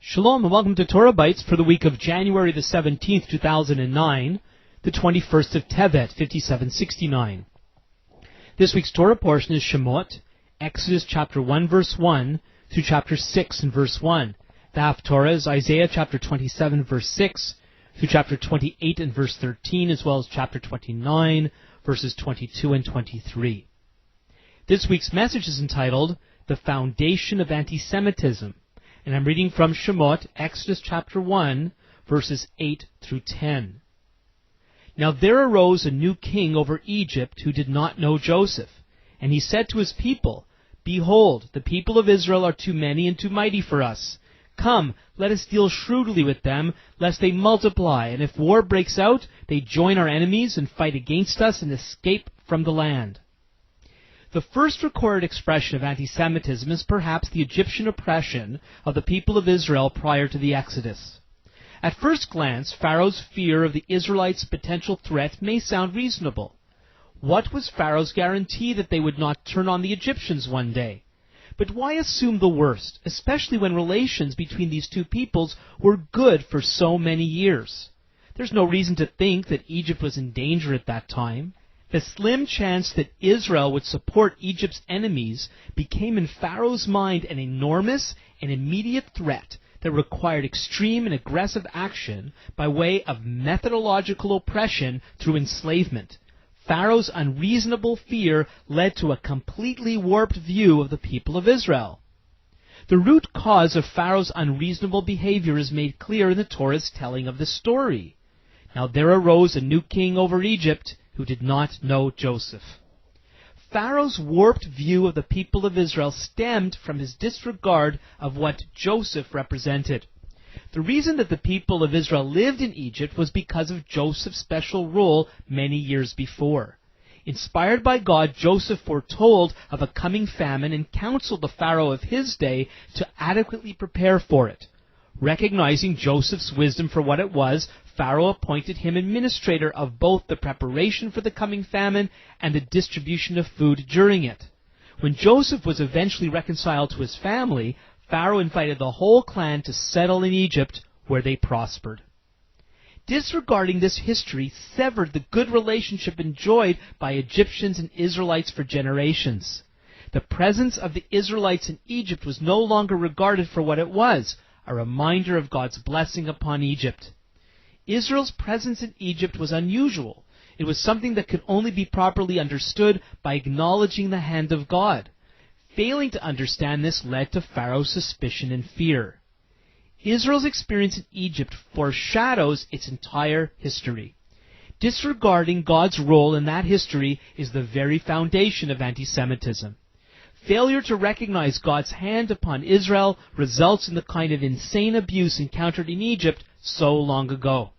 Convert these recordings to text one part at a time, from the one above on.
Shalom and welcome to Torahbytes for the week of January the 17th, 2009, the 21st of Tevet, 5769. This week's Torah portion is Shemot, Exodus chapter 1 verse 1 through chapter 6 and verse 1. The Haftorah is Isaiah chapter 27 verse 6 through chapter 28 and verse 13, as well as chapter 29 verses 22 and 23. This week's message is entitled, The Foundation of Anti-Semitism. And I'm reading from Shemot, Exodus chapter 1, verses 8 through 10. Now there arose a new king over Egypt who did not know Joseph. And he said to his people, Behold, the people of Israel are too many and too mighty for us. Come, let us deal shrewdly with them, lest they multiply. And if war breaks out, they join our enemies and fight against us and escape from the land. The first recorded expression of anti-Semitism is perhaps the Egyptian oppression of the people of Israel prior to the Exodus. At first glance, Pharaoh's fear of the Israelites' potential threat may sound reasonable. What was Pharaoh's guarantee that they would not turn on the Egyptians one day? But why assume the worst, especially when relations between these two peoples were good for so many years? There's no reason to think that Egypt was in danger at that time. The slim chance that Israel would support Egypt's enemies became in Pharaoh's mind an enormous and immediate threat that required extreme and aggressive action by way of methodological oppression through enslavement. Pharaoh's unreasonable fear led to a completely warped view of the people of Israel. The root cause of Pharaoh's unreasonable behavior is made clear in the Torah's telling of the story. Now there arose a new king over Egypt who did not know Joseph. Pharaoh's warped view of the people of Israel stemmed from his disregard of what Joseph represented. The reason that the people of Israel lived in Egypt was because of Joseph's special role many years before. Inspired by God, Joseph foretold of a coming famine and counseled the Pharaoh of his day to adequately prepare for it. Recognizing Joseph's wisdom for what it was, Pharaoh appointed him administrator of both the preparation for the coming famine and the distribution of food during it. When Joseph was eventually reconciled to his family, Pharaoh invited the whole clan to settle in Egypt, where they prospered. Disregarding this history severed the good relationship enjoyed by Egyptians and Israelites for generations. The presence of the Israelites in Egypt was no longer regarded for what it was, a reminder of God's blessing upon Egypt. Israel's presence in Egypt was unusual. It was something that could only be properly understood by acknowledging the hand of God. Failing to understand this led to Pharaoh's suspicion and fear. Israel's experience in Egypt foreshadows its entire history. Disregarding God's role in that history is the very foundation of anti-Semitism. Failure to recognize God's hand upon Israel results in the kind of insane abuse encountered in Egypt so long ago.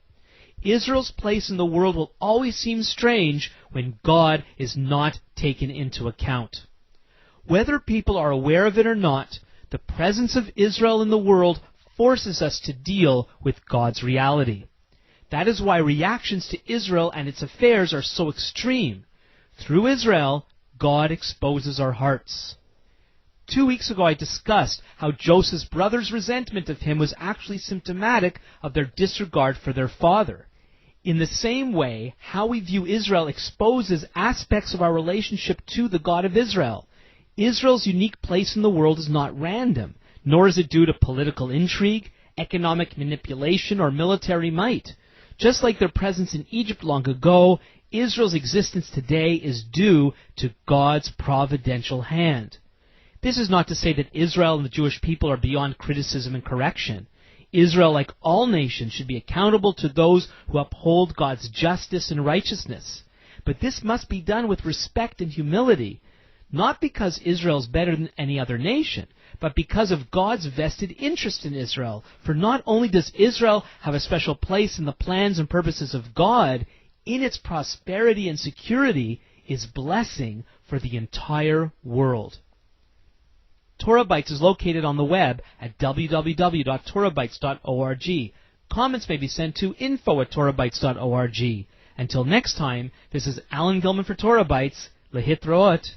Israel's place in the world will always seem strange when God is not taken into account. Whether people are aware of it or not, the presence of Israel in the world forces us to deal with God's reality. That is why reactions to Israel and its affairs are so extreme. Through Israel, God exposes our hearts. 2 weeks ago I discussed how Joseph's brother's resentment of him was actually symptomatic of their disregard for their father. In the same way, how we view Israel exposes aspects of our relationship to the God of Israel. Israel's unique place in the world is not random, nor is it due to political intrigue, economic manipulation, or military might. Just like their presence in Egypt long ago, Israel's existence today is due to God's providential hand. This is not to say that Israel and the Jewish people are beyond criticism and correction. Israel, like all nations, should be accountable to those who uphold God's justice and righteousness. But this must be done with respect and humility, not because Israel is better than any other nation, but because of God's vested interest in Israel. For not only does Israel have a special place in the plans and purposes of God, in its prosperity and security is blessing for the entire world. Torahbytes is located on the web at www.torahbytes.org. Comments may be sent to info@torahbytes.org. Until next time, this is Alan Gliman for Torahbytes. Lehitraot.